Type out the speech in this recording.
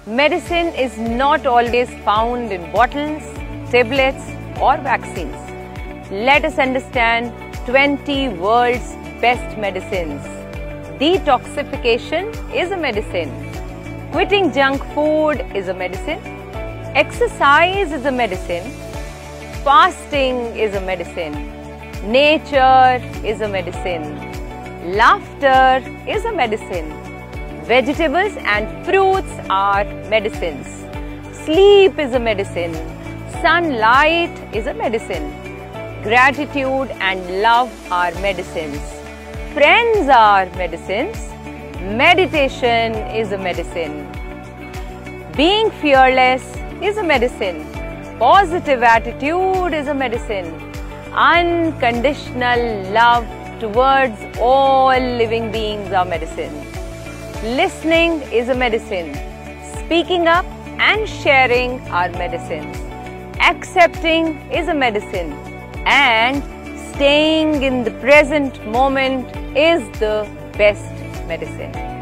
Medicine is not always found in bottles, tablets or vaccines. Let us understand 20 world's best medicines. Detoxification is a medicine. Quitting junk food is a medicine. Exercise is a medicine. Fasting is a medicine. Nature is a medicine. Laughter is a medicine. Vegetables and fruits are medicines. Sleep is a medicine. Sunlight is a medicine. Gratitude and love are medicines. Friends are medicines. Meditation is a medicine. Being fearless is a medicine. Positive attitude is a medicine. Unconditional love towards all living beings are medicine. Listening is a medicine. Speaking up and sharing are medicines. Accepting is a medicine. And staying in the present moment is the best medicine.